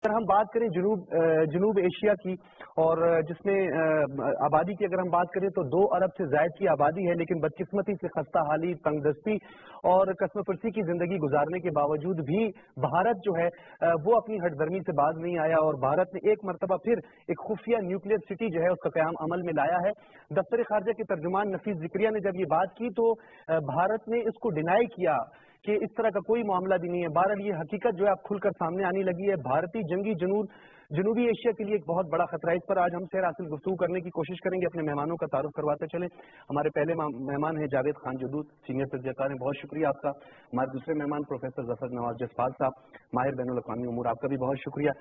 اگر ہم بات کریں جنوب ایشیا کی اور جس میں آبادی کی اگر ہم بات کریں تو 2 ارب سے زائد کی آبادی ہے، لیکن بدقسمتی سے خستہ حالی، تنگ دستی اور قسم فرسی کی زندگی گزارنے کے باوجود بھی بھارت جو ہے وہ اپنی ہٹ درمی سے باز نہیں آیا اور بھارت نے ایک مرتبہ پھر ایک خفیہ نیوکلیئر سٹی جو ہے اس کا قیام عمل میں لایا ہے۔ دفتر خارجہ کے ترجمان نفیس ذکریہ نے جب یہ بات کی تو بھارت نے اس کو ڈینائی کیا کہ اس طرح کا کوئی معاملہ بھی نہیں ہے۔ بہرحال یہ حقیقت جو ہے اب کھل کر سامنے آنے لگی ہے۔ بھارتی جنگی جنوبی ایشیا کے لیے ایک بہت بڑا خطرہ ہے۔ اس پر آج ہم سے حاصل گفتگو کرنے کی کوشش کریں گے۔ اپنے مہمانوں کا تعارف کرواتے چلیں۔ ہمارے پہلے مہمان ہیں جاوید خان جدود، سینئر تجزیہ کار ہیں، بہت شکریہ آپ کا۔ ہمارے دوسرے مہمان پروفیسر ظفر نواز جسپال صاحب، ماہر بین الاقوامی امور، آپ کا بھی بہت شکریہ۔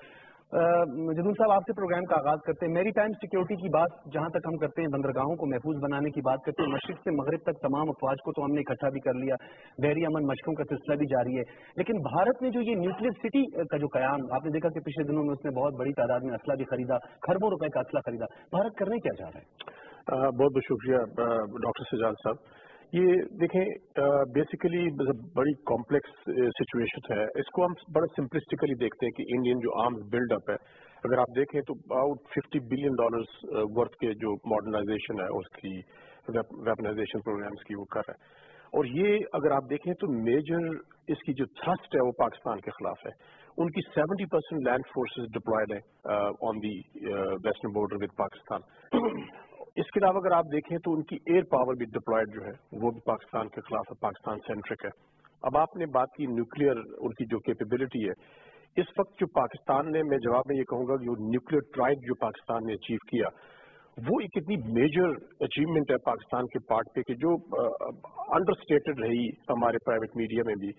جدود صاحب، آپ سے پروگرام کا آغاز کرتے ہیں۔ میری ٹائم سیکیورٹی کی بات جہاں تک ہم کرتے ہیں، بندرگاہوں کو محفوظ بنانے کی بات کرتے ہیں، مشرق سے مغرب تک تمام افواج کو تو ہم نے اکٹھا بھی کر لیا، بحری امن مشقوں کا سلسلہ بھی جاری ہے، لیکن بھارت نے جو یہ نیوکلیئر سٹی کا جو قیام آپ نے دیکھا کہ پچھلے دنوں میں اس نے بہت بڑی تعداد میں اسلحہ بھی خریدا، کھربوں روپے کا اسلحہ خریدا، بھارت کرنے کیا چاہ رہا ہے؟ بہت بہت شکریہ ڈاکٹر سجاد صاحب۔ یہ دیکھیں بیسیکلی بڑی کمپلیکس سچویشن ہے۔ اس کو ہم بڑا سمپلسٹیکلی دیکھتے ہیں کہ انڈین جو آرمز بلڈ اپ ہے، اگر آپ دیکھیں تو اباؤٹ $50 بلین ورتھ کے جو ماڈرنائزیشن ہے اس کی، ویپنائزیشن پروگرامز کی وہ کر رہا ہے، اور یہ اگر آپ دیکھیں تو میجر اس کی جو تھرسٹ ہے وہ پاکستان کے خلاف ہے۔ ان کی 70% لینڈ فورسز ڈپلائڈ ہیں آن the western border with Pakistan. اس کے علاوہ اگر آپ دیکھیں تو ان کی ایئر پاور بھی ڈپلائڈ جو ہے وہ بھی پاکستان کے خلاف ہے، پاکستان سینٹرک ہے۔ اب آپ نے بات کی نیوکلیئر ان کی جو کیپیبلٹی ہے، اس وقت جو پاکستان نے، میں جواب میں یہ کہوں گا کہ جو نیوکلیئر ٹرائب جو پاکستان نے اچیو کیا، وہ ایک اتنی میجر اچیومنٹ ہے پاکستان کے پارٹ پہ کہ جو انڈر اسٹیٹڈ رہی ہمارے پرائیویٹ میڈیا میں بھی،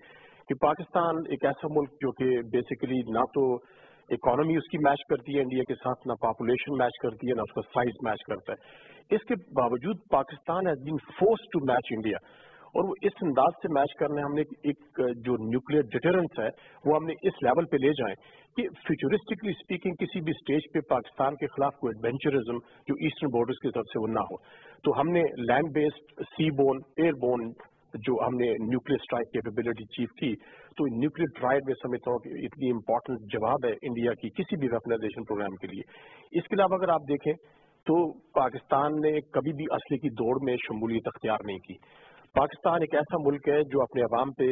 کہ پاکستان ایک ایسا ملک جو کہ بیسیکلی نہ تو اکانومی اس کی میچ کرتی ہے انڈیا کے ساتھ، نہ پاپولیشن میچ کرتی ہے، نہ اس کا سائز میچ کرتا ہے۔ اس کے باوجود Pakistan has been forced to match India, اور وہ اس انداز سے میچ کرنے ہم نے ایک جو نیوکلیئر ڈیٹرنس ہے وہ ہم نے اس لیول پہ لے جائیں کہ فیوچرسٹکلی اسپیکنگ کسی بھی سٹیج پہ پاکستان کے خلاف کوئی ایڈونچرزم جو ایسٹرن بارڈرز کی طرف سے وہ نہ ہو۔ تو ہم نے لینڈ بیسڈ، سی بون، ایئر بون جو ہم نے نیوکلیئر اسٹرائک کیپیبلٹی اچیو کی، تو نیوکلیئر ٹرائیڈ میں سمجھتا ہوں کہ اتنی امپورٹنٹ جواب ہے انڈیا کی کسی بھی ویپنائزیشن پروگرام کے لیے۔ اس کے علاوہ اگر آپ دیکھیں تو پاکستان نے کبھی بھی اسلحے کی دوڑ میں شمولیت اختیار نہیں کی۔ پاکستان ایک ایسا ملک ہے جو اپنے عوام پہ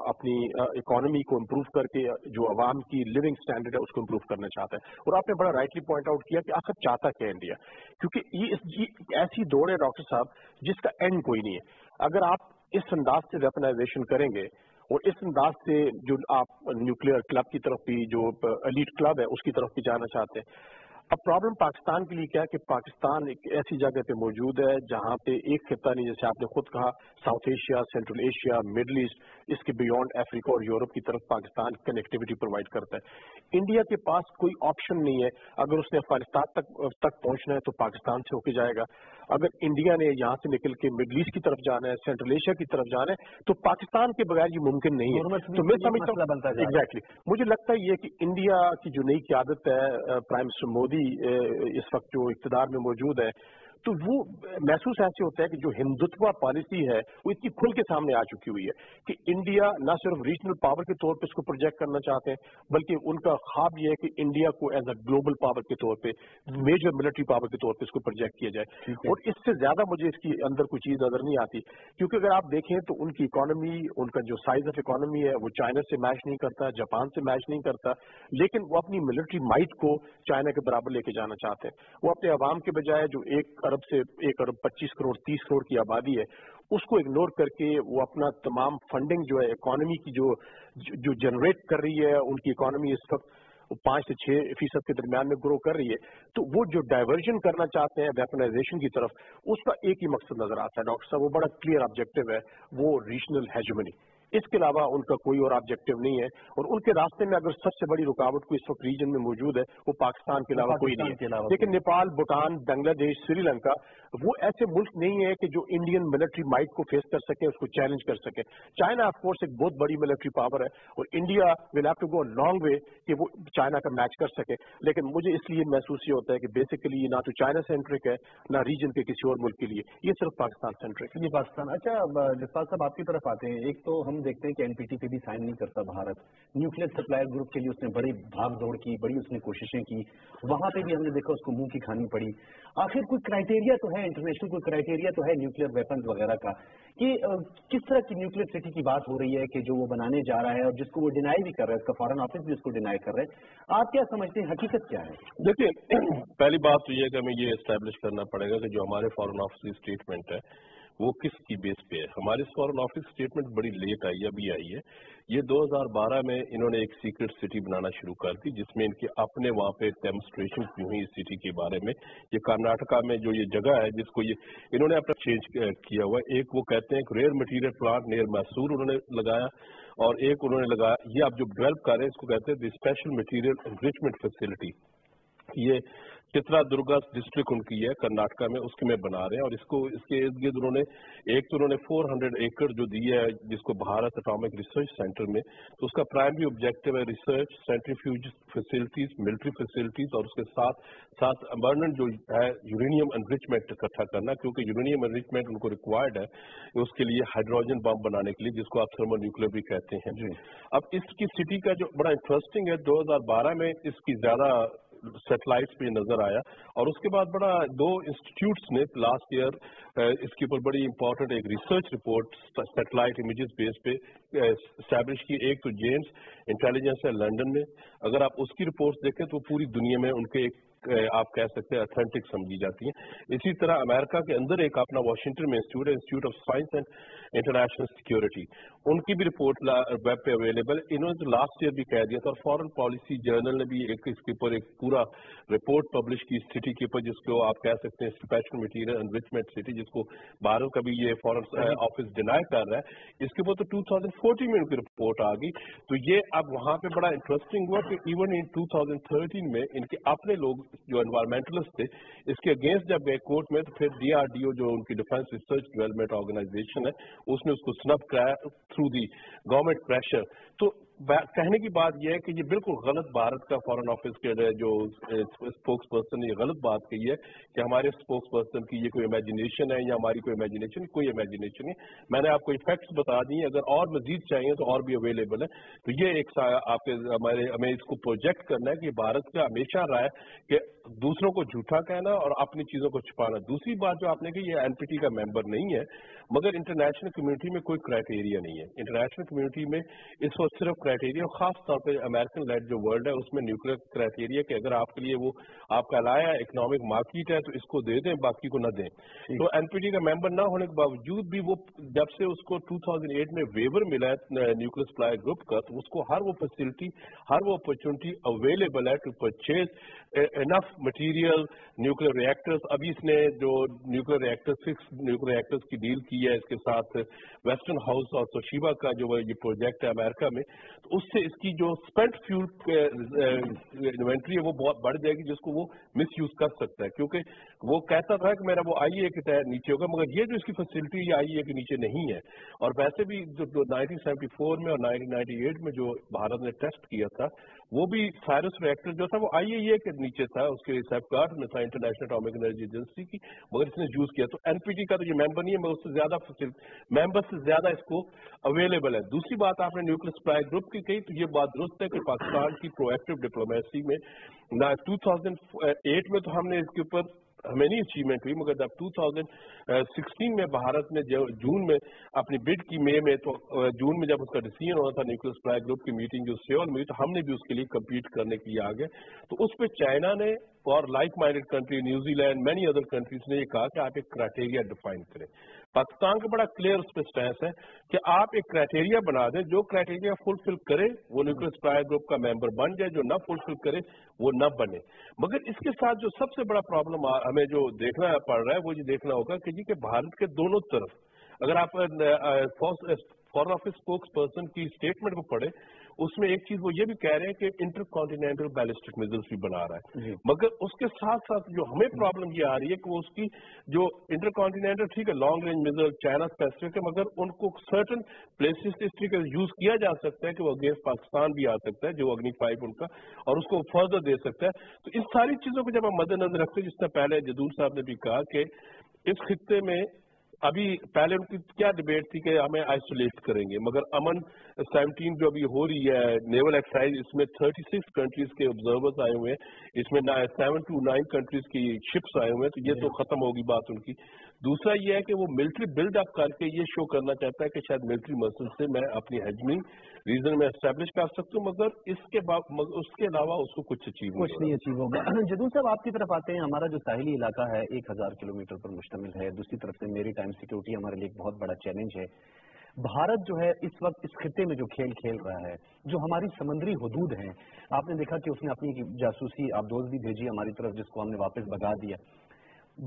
اپنی اکانومی کو امپروو کر کے جو عوام کی لیونگ سٹینڈرڈ ہے اس کو امپروو کرنا چاہتا ہے، اور آپ نے بڑا رائٹلی پوائنٹ آؤٹ کیا کہ آخر چاہتا کیا انڈیا، کیونکہ یہ ایسی دوڑ ہے ڈاکٹر صاحب جس کا اینڈ کوئی نہیں ہے۔ اگر آپ اس انداز سے ویپنائزیشن کریں گے اور اس انداز سے جو آپ نیوکلیئر کلب کی طرف بھی، جو ایلیٹ کلب ہے اس کی طرف بھی جانا چاہتے ہیں، اب پرابلم پاکستان کے لیے کیا ہے کہ پاکستان ایک ایسی جگہ پہ موجود ہے جہاں پہ ایک خطہ نہیں، جیسے آپ نے خود کہا South Asia, Central Asia, Middle East, اس کے بیونڈ افریقہ اور یورپ کی طرف پاکستان کنیکٹیوٹی پرووائڈ کرتا ہے۔ انڈیا کے پاس کوئی آپشن نہیں ہے، اگر اس نے افغانستان تک پہنچنا ہے تو پاکستان سے ہو کے جائے گا، اگر انڈیا نے یہاں سے نکل کے مڈل ایسٹ کی طرف جانا ہے، سینٹرل ایشیا کی طرف جانا ہے، تو پاکستان کے بغیر یہ ممکن نہیں ہے۔ تو میں سمجھتا ہوں ایگزیکٹلی، مجھے لگتا ہے یہ کہ انڈیا کی جو نئی قیادت ہے، پرائم منسٹر مودی اس وقت جو اقتدار میں موجود ہے، تو وہ محسوس ایسے ہوتا ہے کہ جو ہندوتوا پالیسی ہے وہ اتنی کھل کے سامنے آ چکی ہوئی ہے کہ انڈیا نہ صرف ریجنل پاور کے طور پہ اس کو پروجیکٹ کرنا چاہتے ہیں، بلکہ ان کا خواب یہ ہے کہ انڈیا کو ایز اے گلوبل پاور کے طور پہ، میجر ملٹری پاور کے طور پہ اس کو پروجیکٹ کیا جائے، اور اس سے زیادہ مجھے اس کی اندر کوئی چیز نظر نہیں آتی، کیونکہ اگر آپ دیکھیں تو ان کی اکانومی، ان کا جو سائز آف اکانومی ہے وہ چائنا سے میچ نہیں کرتا، جاپان سے میچ نہیں کرتا، لیکن وہ اپنی ملٹری مائٹ کو چائنا کے برابر لے کے جانا چاہتے ہیں۔ وہ اپنے عوام کے بجائے جو 1 ارب سے 1 ارب 25 کروڑ 30 کروڑ کی آبادی ہے اس کو اگنور کر کے وہ اپنا تمام فنڈنگ جو ہے اکانومی کی جو جنریٹ کر رہی ہے، ان کی اکانومی اس وقت 5 سے 6% کے درمیان میں گرو کر رہی ہے، تو وہ جو ڈائیورژن کرنا چاہتے ہیں ویپنائزیشن کی طرف، اس کا ایک ہی مقصد نظر آتا ہے ڈاکٹر صاحب، وہ بڑا کلیئر آبجیکٹو ہے، وہ ریجنل ہیجمنی، اس کے علاوہ ان کا کوئی اور آبجیکٹو نہیں ہے، اور ان کے راستے میں اگر سب سے بڑی رکاوٹ کو اس وقت ریجن میں موجود ہے وہ پاکستان کے علاوہ کوئی نہیں ہے، لیکن نیپال، بھوٹان، بنگلہ دیش، سری لنکا وہ ایسے ملک نہیں ہے کہ جو انڈین ملٹری مائٹ کو فیس کر سکے، اس کو چیلنج کر سکے۔ چائنا آف کورس ایک بہت بڑی ملٹری پاور ہے، اور India will have to go long way کہ وہ چائنا کا میچ کر سکے، لیکن مجھے اس لیے محسوس یہ ہوتا ہے کہ بیسیکلی یہ نہ تو چائنا سینٹرک ہے نہ ریجن کے کسی اور ملک کے لیے، یہ صرف پاکستان سینٹرک ہے۔ یہ پاکستان۔ اچھا جسپال صاحب آپ کی طرف آتے ہیں، ایک تو ہم دیکھتے ہیں کہ NPT پہ بھی سائن نہیں کرتا بھارت. نیوکلیر سپلائر گروپ کے لیے اس نے بڑی بھاگ دوڑ کی, بڑی اس نے کوششیں کی, وہاں پہ بھی ہم نے دیکھا اس کو منہ کی کھانی پڑی. آخر کوئی کرائٹیریا تو ہے, انٹرنیشنل کوئی کرائٹیریا تو ہے نیوکلیر ویپنز وغیرہ کا, کہ کس طرح کی نیوکلیر سٹی کی بات ہو رہی ہے کہ جو وہ بنانے جا رہا ہے اور جس کو وہ ڈینائی بھی کر رہا ہے, اس کا فارن آفس بھی اس کو ڈینائی کر رہا ہے. آپ کیا سمجھتے ہیں, حقیقت کیا ہے؟ دیکھیے, پہلی بات تو یہ ہے کہ ہمیں یہ اسٹیبلش کرنا پڑے گا کہ جو ہمارے فارن آفس کی اسٹیٹمنٹ ہے وہ کس کی بیس پہ ہے. ہماری فارن آفس اسٹیٹمنٹ بڑی لیٹ آئی ہے, ابھی آئی ہے. یہ 2012 میں انہوں نے ایک سیکرٹ سٹی بنانا شروع کر دی, جس میں ان کے اپنے وہاں پہ ڈیمونسٹریشن کی ہوئی اس سٹی کے بارے میں. یہ کرناٹکا میں جو یہ جگہ ہے جس کو یہ انہوں نے اپنا چینج کیا ہوا ہے, ایک وہ کہتے ہیں ایک rare material plant near Mysore انہوں نے لگایا, اور ایک انہوں نے لگایا, یہ آپ جو ڈیولپ کر رہے ہیں اس کو کہتے ہیں the special material enrichment facility. یہ چترا درگا ڈسٹرکٹ ان کی ہے کرناٹکا میں, اس کے میں بنا رہے ہیں. اور اس کو اس کے ارد گرد انہوں نے ایک تو انہوں نے 400 ایکڑ جو دی ہے جس کو بھارت اٹامک ریسرچ سینٹر میں, تو اس کا پرائمری آبجیکٹو ہے research, centrifuge facilities, military facilities, اور اس کے ساتھ ابرنڈنٹ جو ہے یورینیم انریچمنٹ اکٹھا کرنا, کیونکہ یورینیم انریچمنٹ ان کو ریکوائرڈ ہے اس کے لیے ہائیڈروجن بم بنانے کے لیے, جس کو آپ تھرمو نیوکلیر بھی کہتے ہیں. اب اس کی سٹی کا جو بڑا انٹرسٹنگ ہے, 2012 میں اس کی زیادہ سیٹلائٹس پہ نظر آیا, اور اس کے بعد بڑا 2 انسٹیٹیوٹس نے لاسٹ ایئر اس کے اوپر بڑی امپورٹنٹ ایک ریسرچ رپورٹ سیٹلائٹ امیجز بیس پہ اسٹیبلش کی. ایک تو جیمز انٹیلیجنس ہے لنڈن میں, اگر آپ اس کی رپورٹس دیکھیں تو پوری دنیا میں ان کے ایک آپ کہہ سکتے ہیں اتھینٹک سمجھی جاتی ہیں. اسی طرح امریکہ کے اندر ایک اپنا واشنگٹن میں انسٹیٹیوٹ ہے, institute of science and international security, ان کی بھی رپورٹ ویب پہ اویلیبل. انہوں نے لاسٹ ایئر بھی کہہ دیا تھا, اور فارن پالیسی جرنل نے بھی ایک اس کے اوپر ایک پورا رپورٹ پبلش کی سٹی کے اوپر, جس کو آپ کہہ سکتے ہیں اسپیشل مٹیریل انریچمنٹ سٹی, جس کو بھارت کا بھی یہ فارن آفس ڈینائی کر رہا ہے. اس کے اوپر تو 2014 میں ان کی رپورٹ آ گئی. تو یہ اب وہاں پہ بڑا انٹرسٹنگ ہوا کہ ایون ان 2013 میں ان کے اپنے لوگ جو انوائرمنٹلسٹ تھے اس کے اگینسٹ جب گئے کورٹ میں, تو پھر DRDO جو ان کی ڈیفینس ریسرچ ڈیولپمنٹ آرگنائزیشن ہے اس نے اس کو سنب کرایا تھرو دی گورنمنٹ پریشر. تو کہنے کی بات یہ ہے کہ یہ بالکل غلط بھارت کا فارن آفس کے جو اسپوکس پرسن نے یہ غلط بات کہی ہے کہ ہمارے اسپوکس پرسن کی یہ کوئی امیجنیشن ہے یا ہماری کوئی امیجنیشن, کوئی امیجنیشن نہیں. میں نے آپ کو فیکٹس بتا دی ہیں, اگر اور مزید چاہیے تو اور بھی اویلیبل ہے. تو یہ ایک آپ کے ہمیں اس کو پروجیکٹ کرنا ہے کہ بھارت کا ہمیشہ رہا ہے کہ دوسروں کو جھوٹا کہنا اور اپنی چیزوں کو چھپانا. دوسری بات جو آپ نے کہی, یہ NPT کا ممبر نہیں ہے, مگر انٹرنیشنل کمیونٹی میں کوئی کرائٹیریا نہیں ہے. انٹرنیشنل کمیونٹی میں اس وقت صرف کرائٹیریا, خاص طور پہ امریکن لیڈ جو ورلڈ ہے اس میں نیوکلیر کرائٹیریا کہ اگر آپ کے لیے وہ آپ کا لایا اکنامک مارکیٹ ہے تو اس کو دے دیں, باقی کو نہ دیں. تو NPT کا ممبر نہ ہونے کے باوجود بھی وہ جب سے اس کو 2008 میں ویور ملا ہے نیوکلیر سپلائی گروپ کا, تو اس کو ہر وہ فیسلٹی, ہر وہ اپرچونٹی اویلیبل ہے to purchase enough material nuclear reactors. ابھی اس نے جو نیوکلیر ریئیکٹر 6 نیوکلیر ریئیکٹرز کی ڈیل کی ہے اس کے ساتھ ویسٹرن ہاؤس اور توشیبا کا جو یہ پروجیکٹ ہے امریکہ میں, تو اس سے اس کی جو اسپینٹ فیول انوینٹری ہے وہ بہت بڑھ جائے گی, جس کو وہ مس یوز کر سکتا ہے. کیونکہ وہ کہتا تھا کہ میرا وہ IEA کے تحت نیچے ہوگا, مگر یہ جو اس کی فیسلٹی یہ IEA کے نیچے نہیں ہے. اور ویسے بھی جو 1974 میں اور 1998 میں جو بھارت نے ٹیسٹ کیا تھا وہ بھی سائرس ریئیکٹر جو تھا وہ IAEA کے نیچے تھا, اس کے سیف گارڈ میں تھا, انٹرنیشنل اٹامک انرجی ایجنسی کی, مگر اس نے یوز کیا. تو NPT کا تو یہ ممبر نہیں ہے, مگر اس سے زیادہ ممبر سے زیادہ اس کو اویلیبل ہے. دوسری بات آپ نے نیوکلیر سپلائی گروپ کی کہی, تو یہ بات درست ہے کہ پاکستان کی پرو ایکٹیو ڈپلومیسی میں 2008 میں تو ہم نے اس کے اوپر ہمیں نہیں اچیومنٹ ہوئی, مگر جب 2016 میں بھارت نے جون میں اپنی بڈ کی مئی میں, تو جون میں جب اس کا ڈیسیژن ہونا تھا نیوکلیر سپلائی گروپ کی میٹنگ جو سیول میں ہوئی, تو ہم نے بھی اس کے لیے کمپیٹ کرنے کے لیے آ گئے. تو اس پہ چائنا نے اور like minded country New Zealand many other countries نے یہ کہا کہ آپ ایک کرائٹیریا ڈیفائن کریں. پاکستان کا بڑا کلیئر اس پہ سٹینس ہے کہ آپ ایک کرائٹیریا بنا دیں, جو کرائٹیریا فلفل کرے وہ نیوکلیر سپلائی گروپ کا ممبر بن جائے, جو نہ فلفل کرے وہ نہ بنے. مگر اس کے ساتھ جو سب سے بڑا پرابلم ہمیں جو دیکھنا پڑ رہا ہے وہ یہ دیکھنا ہوگا کہ جی کہ بھارت کے دونوں طرف, اگر آپ فارن آفس اسپوکس پرسن کی اسٹیٹمنٹ کو پڑھے, اس میں ایک چیز وہ یہ بھی کہہ رہے ہیں کہ انٹر کانٹیننٹل بیلسٹک میزائلز بھی بنا رہا ہے. مگر اس کے ساتھ ساتھ جو ہمیں پرابلم یہ آ رہی ہے کہ وہ اس کی جو انٹر کانٹیننٹل ٹھیک ہے long range missile China specific ہے, مگر ان کو سرٹن پلیسز اس طریقے سے یوز کیا جا سکتا ہے کہ وہ اگینسٹ پاکستان بھی آ سکتا ہے, جو اگنی 5 ان کا, اور اس کو فردر دے سکتا ہے. تو ان ساری چیزوں کو جب ہم مد نظر رکھتے ہیں, جس سے پہلے جدول صاحب نے بھی کہا کہ اس خطے میں अभी पहले उनकी क्या डिबेट थी कि हमें आइसोलेट करेंगे, मगर अमन 17 जो अभी हो रही है नेवल एक्सरसाइज, इसमें 36 कंट्रीज के ऑब्जर्वर्स आए हुए हैं, इसमें 7 to 9 कंट्रीज की शिप्स आए हुए हैं, तो ये तो खत्म होगी बात उनकी। दूसरा ये है कि वो मिलिट्री बिल्ड अप करके ये शो करना चाहता है कि शायद मिलिट्री मसल से मैं अपनी हेजमनी रीजन में एस्टेब्लिश कर सकता हूँ, मगर उसके अलावा उसको कुछ नहीं अचीव होगा। जदून साहब आपकी तरफ आते हैं। हमारा जो साहिली इलाका है 1000 किलोमीटर पर मुश्तमिल है, दूसरी तरफ से मेरी टाइम सिक्योरिटी हमारे लिए एक बहुत बड़ा चैलेंज है। भारत जो है इस वक्त इस खित्ते में जो खेल रहा है, जो हमारी समुद्री हुदूद हैं, आपने देखा कि उसने अपनी जासूसी आबदोज भी भेजी हमारी तरफ, जिसको हमने वापस भगा दिया।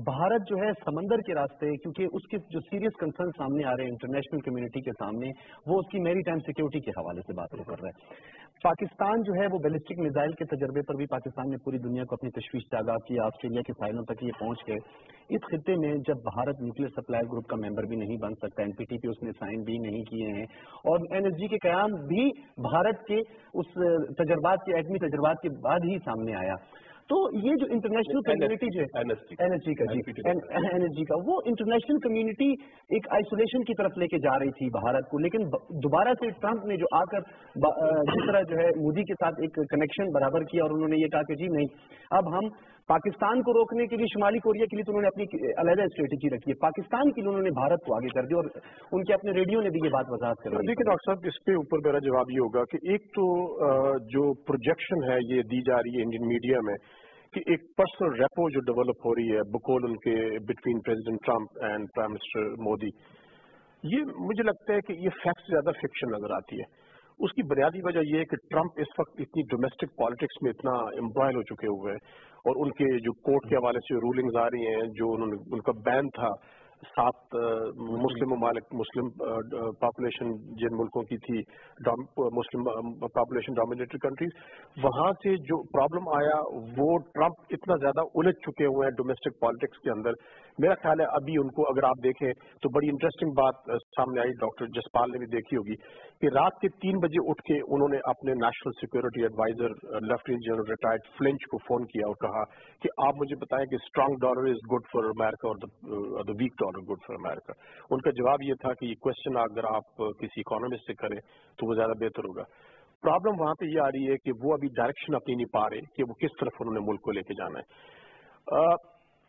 भारत जो है समंदर के रास्ते, क्योंकि उसके जो सीरियस कंसर्न सामने आ रहे हैं इंटरनेशनल कम्युनिटी के सामने, वो उसकी मैरी टाइम सिक्योरिटी के हवाले से बात कर रहा है। पाकिस्तान जो है वो बैलिस्टिक मिसाइल के तजर्बे पर भी पाकिस्तान ने पूरी दुनिया को अपनी तशवीश से आगाह किया, ऑस्ट्रेलिया के साइलों तक ये पहुंच गए। इस खित्ते में जब भारत न्यूक्लियर सप्लायर ग्रुप का मेंबर भी नहीं बन सकता, एनपीटी पे उसने साइन भी नहीं किए हैं, और एनएसजी के कयाम भी भारत के उस तजर्बात के एटमी तजर्बात के बाद ही सामने आया। तो ये जो इंटरनेशनल कम्युनिटी जो है एनएसजी का वो इंटरनेशनल कम्युनिटी एक आइसोलेशन की तरफ लेके जा रही थी भारत को, लेकिन दोबारा से ट्रंप ने जो आकर जिस तरह जो है मोदी के साथ एक कनेक्शन बराबर किया और उन्होंने ये कहा कि जी नहीं, अब हम पाकिस्तान को रोकने के लिए शुमाली कोरिया के लिए तो उन्होंने अपनी अलग स्ट्रेटेजी रखी है, पाकिस्तान के लिए उन्होंने भारत को आगे कर दिया, और उनके अपने रेडियो ने भी ये बात वजाहत कर दी। देखिए डॉक्टर साहब, इस पे ऊपर मेरा जवाब ये होगा कि एक तो जो प्रोजेक्शन है ये दी जा रही है इंडियन मीडिया में कि एक पर्सनल रेपो जो डेवलप हो रही है बकौल उनके between president Trump and prime minister Modi, ये मुझे लगता है कि ये फैक्ट से ज्यादा फिक्शन नजर आती है। उसकी बुनियादी वजह यह है कि ट्रंप इस वक्त इतनी डोमेस्टिक पॉलिटिक्स में इतना एम्ब्रॉयल हो चुके हुए हैं, और उनके जो कोर्ट के हवाले से रूलिंग्स आ रही हैं, जो उनका बैन था 7 मुस्लिम ममालिक, मुस्लिम पॉपुलेशन जिन मुल्कों की थी, मुस्लिम पॉपुलेशन डोमिनेटेड कंट्रीज, वहां से जो प्रॉब्लम आया वो ट्रंप इतना ज्यादा उलझ चुके हुए हैं डोमेस्टिक पॉलिटिक्स के अंदर। मेरा ख्याल है अभी उनको अगर आप देखें तो बड़ी इंटरेस्टिंग बात सामने आई, डॉक्टर जसपाल ने भी देखी होगी, कि रात के 3 बजे उठ के उन्होंने अपने national security adviser lieutenant general retired Flynn को फोन किया और कहा कि आप मुझे बताएं कि strong dollar is good for America और the weak dollar good for America. उनका जवाब ये था कि ये क्वेश्चन अगर आप किसी इकोनॉमिस्ट से करें तो वो ज्यादा बेहतर होगा। प्रॉब्लम वहां पे ये आ रही है कि वो अभी डायरेक्शन अपनी नहीं पा रहे कि वो किस तरफ उन्होंने मुल्क को लेके जाना है।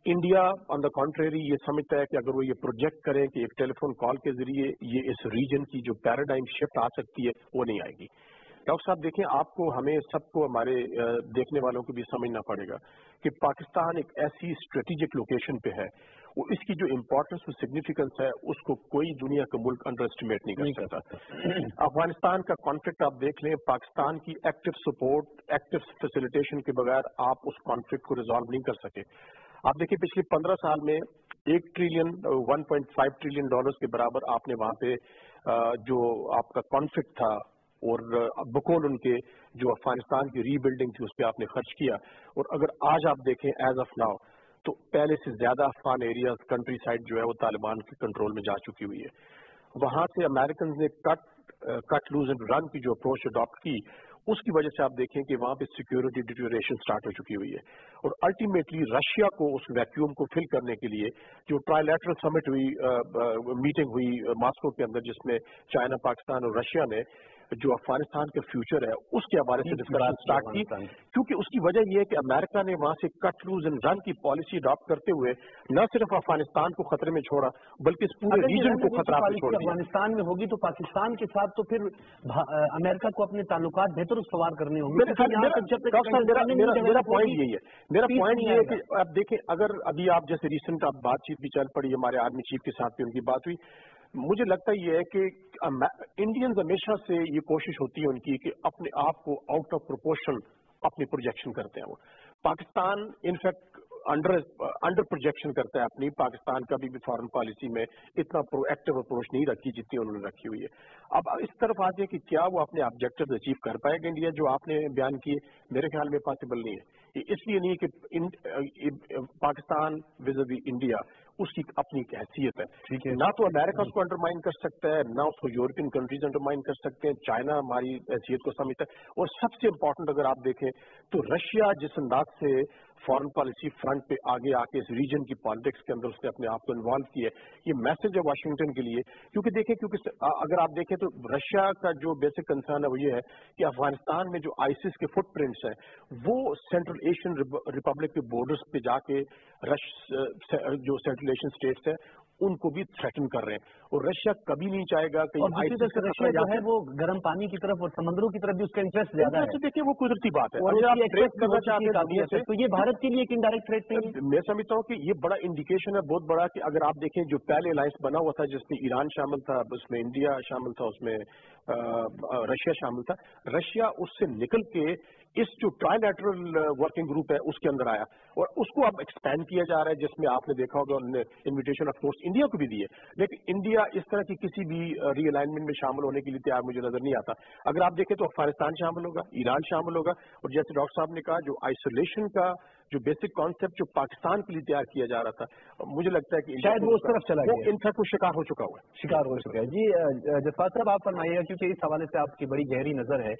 इंडिया ऑन द कॉन्ट्रेरी ये समझता है कि अगर वो ये प्रोजेक्ट करें कि एक टेलीफोन कॉल के जरिए ये इस रीजन की जो पैराडाइम शिफ्ट आ सकती है वो नहीं आएगी। डॉक्टर साहब देखें, आपको हमें सबको हमारे देखने वालों को भी समझना पड़ेगा कि पाकिस्तान एक ऐसी स्ट्रेटेजिक लोकेशन पे है, वो इसकी जो इम्पोर्टेंस और सिग्निफिकेंस है उसको कोई दुनिया का मुल्क अंडर एस्टिमेट नहीं कर सकता। अफगानिस्तान का कॉन्फ्लिक्ट आप देख लें, पाकिस्तान की एक्टिव सपोर्ट, एक्टिव फैसिलिटेशन के बगैर आप उस कॉन्फ्लिक्ट को रिजॉल्व नहीं कर सके। आप देखिए पिछले 15 साल में 1 ट्रिलियन 1.5 ट्रिलियन डॉलर्स के बराबर आपने वहां पे जो आपका कॉन्फ्लिक्ट था और बकौल उनके जो अफगानिस्तान की रीबिल्डिंग थी उस पर आपने खर्च किया। और अगर आज आप देखें एज ऑफ नाउ तो पहले से ज्यादा अफगान एरियाज कंट्री साइड जो है वो तालिबान के कंट्रोल में जा चुकी हुई है। वहां से अमेरिकन ने कट लूज एंड रन की जो अप्रोच अडॉप्ट की, उसकी वजह से आप देखें कि वहां पे सिक्योरिटी डिटोरिएशन स्टार्ट हो चुकी हुई है। और अल्टीमेटली रशिया को उस वैक्यूम को फिल करने के लिए जो ट्राइलैटरल समिट हुई, मीटिंग हुई मॉस्को के अंदर, जिसमें चाइना, पाकिस्तान और रशिया ने जो अफगानिस्तान का फ्यूचर है उसके हवाले से डिस्कशन स्टार्ट की, क्योंकि उसकी वजह यह है कि अमेरिका ने वहां से कट लूज एंड रन की पॉलिसी अडॉप्ट करते हुए न सिर्फ अफगानिस्तान को खतरे में छोड़ा बल्कि इस पूरे रीजन को खतरा में छोड़ दिया। अफगानिस्तान में होगी तो पाकिस्तान के साथ तो फिर अमेरिका को अपने ताल्लुकात बेहतर सवार करने होंगे। मेरा पॉइंट यही है, मेरा पॉइंट ये है कि आप देखें, अगर अभी आप जैसे रिसेंट आप बातचीत भी चल पड़ी, हमारे आर्मी चीफ के साथ भी उनकी बात हुई, मुझे लगता ये है कि इंडियंस हमेशा से ये कोशिश होती है उनकी कि अपने आप को आउट ऑफ प्रोपोर्शन अपनी प्रोजेक्शन करते हैं। वो पाकिस्तान इनफैक्ट अंडर प्रोजेक्शन करता है अपनी। पाकिस्तान का भी फॉरेन पॉलिसी में इतना प्रोएक्टिव अप्रोच नहीं रखी जितनी उन्होंने रखी हुई है। अब इस तरफ आते हैं कि क्या वो अपने ऑब्जेक्टिव अचीव कर पाएगा इंडिया, जो आपने बयान किए, मेरे ख्याल में पॉसिबल नहीं है। इसलिए नहीं कि पाकिस्तान विज़-अ-वी इंडिया उसकी अपनी एक हैसियत है। ठीक है। ना तो अमेरिका उसको अंडरमाइन कर सकता है, ना उसको यूरोपियन कंट्रीज अंडरमाइन कर सकते हैं, चाइना हमारी हैसियत को समझता है। और सबसे इंपॉर्टेंट अगर आप देखें तो रशिया जिस अंदाज से फॉरेन पॉलिसी फ्रंट पे आगे आके इस रीजन की पॉलिटिक्स के अंदर उसने अपने आप को इन्वॉल्व किया है, ये मैसेज है वाशिंगटन के लिए। क्योंकि अगर आप देखें तो रशिया का जो बेसिक कंसर्न है वो ये है कि अफगानिस्तान में जो आईसिस के फुटप्रिंट्स हैं वो सेंट्रल एशियन रिपब्लिक के बॉर्डर्स पे जाके जो सेंट्रल एशियन स्टेट्स है उनको भी थ्रेटन कर रहे हैं, और रशिया कभी नहीं चाहेगा कि रशिया जो है वो गर्म पानी की तरफ और समंदरों की तरफ भी उसका इंटरेस्ट ज्यादा है। देखिए वो कुदरती बात है, और तो ये भारत के लिए एक इनडायरेक्ट थ्रेट नहीं है। मैं समझता हूँ कि ये बड़ा इंडिकेशन है बहुत बड़ा कि अगर आप देखें जो पहले अलायंस बना हुआ था जिसमें ईरान शामिल था, उसमें इंडिया शामिल था, उसमें रशिया शामिल था, रशिया उससे निकल के इस जो ट्राइलैटरल वर्किंग ग्रुप है उसके अंदर आया और उसको अब एक्सपैंड किया जा रहा है, जिसमें आपने देखा होगा उन्होंने इन्विटेशन ऑफ कोर्स इंडिया को भी दी है, लेकिन इंडिया इस तरह की किसी भी रीअलाइनमेंट में शामिल होने के लिए तैयार मुझे नजर नहीं आता। अगर आप देखें तो अफगानिस्तान शामिल होगा, ईरान शामिल होगा, और जैसे डॉक्टर साहब ने कहा जो आइसोलेशन का जो बेसिक कॉन्सेप्ट जो पाकिस्तान के लिए तैयार किया जा रहा था, मुझे लगता है कि शायद वो उस तरफ चला गया, इनफैक्ट वो शिकार हो चुका हुआ है। जी जसपाल साहब आप फरमाइएगा, क्योंकि इस हवाले से आपकी बड़ी गहरी नजर है।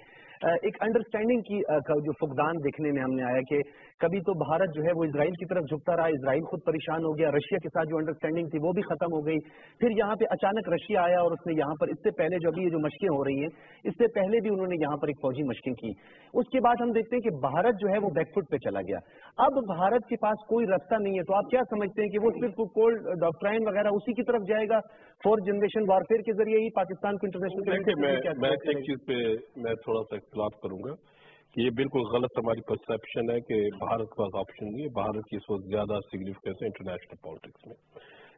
एक अंडरस्टैंडिंग की का जो फुकदान देखने में हमने आया कि कभी तो भारत जो है वो इजराइल की तरफ झुकता रहा, इजराइल खुद परेशान हो गया, रशिया के साथ जो अंडरस्टैंडिंग थी वो भी खत्म हो गई, फिर यहाँ पे अचानक रशिया आया और उसने यहाँ पर इससे पहले जो अभी ये जो मशकें हो रही हैं इससे पहले भी उन्होंने यहाँ पर एक फौजी मशकें की। उसके बाद हम देखते हैं कि भारत जो है वो बैकफुट पे चला गया। अब भारत के पास कोई रास्ता नहीं है, तो आप क्या समझते हैं कि वो सिर्फ कोल्ड डॉक्ट्राइन वगैरह उसी की तरफ जाएगा, फोर्थ जनरेशन वॉरफेयर के जरिए ही पाकिस्तान को इंटरनेशनल? मैं एक चीज पे मैं थोड़ा सा इख्तिलाफ करूंगा कि ये बिल्कुल गलत हमारी परसेप्शन है कि भारत के पास ऑप्शन नहीं है। भारत की इस वक्त ज्यादा सिग्निफिकेंस है इंटरनेशनल पॉलिटिक्स में,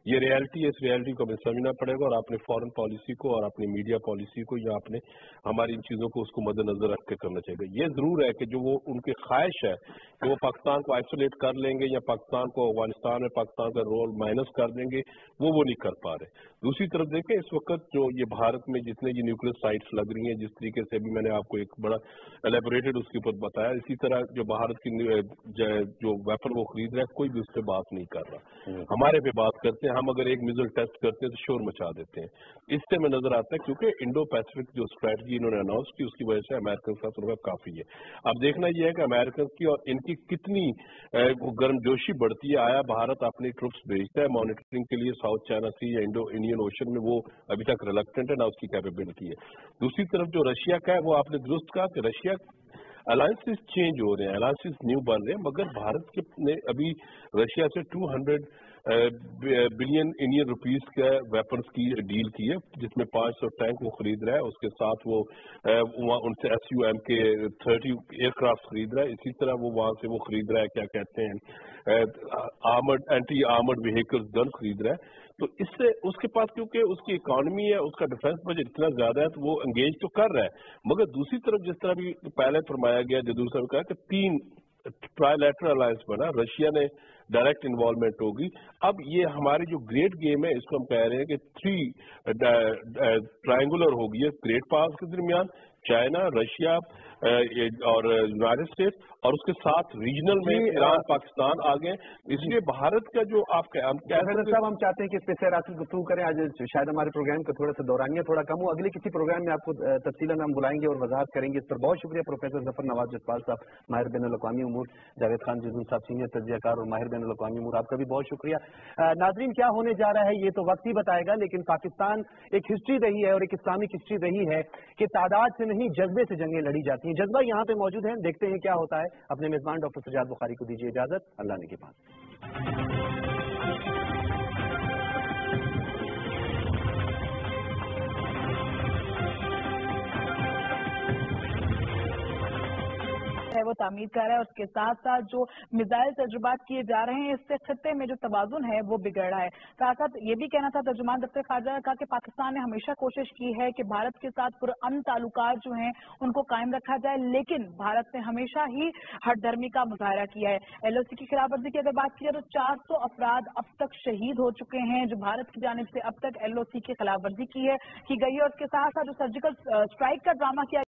ये रियलिटी है। इस रियलिटी को हमें समझना पड़ेगा और अपने फॉरेन पॉलिसी को और अपनी मीडिया पॉलिसी को या अपने हमारी इन चीजों को उसको मद्देनजर रख के करना चाहिए। ये जरूर है कि जो वो उनकी ख्वाहिश है कि वो पाकिस्तान को आइसोलेट कर लेंगे या पाकिस्तान को अफगानिस्तान में पाकिस्तान का रोल माइनस कर देंगे, वो नहीं कर पा रहे। दूसरी तरफ देखें इस वक्त जो ये भारत में जितने ये न्यूक्लियर साइट्स लग रही हैं, जिस तरीके से अभी मैंने आपको एक बड़ा एलेबोरेटेड उसके ऊपर बताया, इसी तरह जो भारत की जो वेपन वो खरीद रहा है कोई भी उस पर बात नहीं कर रहा, हमारे पे बात करते हैं। हम अगर एक मिसाइल टेस्ट करते हैं तो शोर मचा देते हैं। इससे में नजर आता है क्योंकि इंडो पैसिफिक जो स्ट्रेटजी इन्होंने अनाउंस की उसकी वजह से अमेरिकन का तजुर्बा काफी है। अब देखना यह है कि अमेरिकन की और इनकी कितनी गर्मजोशी बढ़ती है। आया भारत अपनी ट्रुप्स भेजता है मॉनिटरिंग के लिए साउथ चाइना सी या इंडो इंडियन ओशन में, वो अभी तक रिलक्टेंट है, ना उसकी कैपेबिलिटी है। दूसरी तरफ जो रशिया का है वो आपने दुरुस्त कहा कि रशिया अलायंसेस चेंज हो रहे हैं, अलायंसेस न्यू बन रहे हैं, मगर भारत के ने अभी रशिया से 200 बिलियन इंडियन रुपीस का वेपन्स की डील की है, जिसमें 500 टैंक वो खरीद रहा है, उसके साथ वो उनसे SUM के 30 एयरक्राफ्ट खरीद रहा है। इसी तरह वो वहां से वो खरीद रहा है क्या कहते हैं एंटी आर्मर्ड व्हीकल्स गन खरीद रहा है। तो इससे उसके पास क्योंकि उसकी इकोनॉमी है, उसका डिफेंस बजट इतना ज्यादा है, तो वो एंगेज तो कर रहा है। मगर दूसरी तरफ जिस तरह भी पहले फरमाया गया, जो दूसरा कहा कि 3 ट्राइलैटरल अलायंस बना, रशिया ने डायरेक्ट इन्वॉल्वमेंट होगी। अब ये हमारी जो ग्रेट गेम है इसको हम कह रहे हैं कि 3 ट्रायंगुलर होगी, ग्रेट पावर्स के दरमियान चाइना, रशिया और यूनाइटेड स्टेट्स, और उसके साथ रीजनल में ईरान, पाकिस्तान आ गए। इसलिए भारत का जो आप साहब हम चाहते हैं कि इस पे सैरासिल गुफ्तगू करें। आज शायद हमारे प्रोग्राम का थोड़ा सा दौरानिया थोड़ा कम हो, अगले किसी प्रोग्राम में आपको तफसीलन हम बुलाएंगे और वजाहत करेंगे इस पर। बहुत शुक्रिया प्रोफेसर जफर नवाज जसपाल साहब, माहिर बैन अल-अक़वामी उमूर, जावेद खान जिदुल साहब सीनियर तज्ज़ियाकार और माहिर बैन अल-अक़वामी उमूर, आपका भी बहुत शुक्रिया। नाज़रीन क्या होने जा रहा है ये तो वक्त ही बताएगा, लेकिन पाकिस्तान एक हिस्ट्री रही है और एक इस्लामिक हिस्ट्री रही है कि तादाद से नहीं जज्बे से जंगें लड़ी जाती हैं। जज्बा यहाँ पे मौजूद है, देखते हैं क्या होता है। अपने मेजबान डॉक्टर सजाद बुखारी को दीजिए इजाजत, अल्लाह ने के पास। है वो तामीर कर रहा है, उसके साथ साथ जो मिसाइल तजुर्बात किए जा रहे हैं इससे खत्ते में जो तवाजुन है वो बिगड़ रहा है। साथ साथ ये भी कहना था तर्जुमान दफ्तर खारजा का कि पाकिस्तान ने हमेशा कोशिश की है कि भारत के साथ पुरअमन ताल्लुकात जो हैं उनको कायम रखा जाए, लेकिन भारत ने हमेशा ही हठधर्मी का मुजाहरा किया है। LOC की खिलाफवर्जी की अगर बात की जाए तो 400 अफराद अब तक शहीद हो चुके हैं जो भारत की जानिब से अब तक LOC की खिलाफवर्जी की गई है। और उसके साथ साथ जो सर्जिकल स्ट्राइक का ड्रामा किया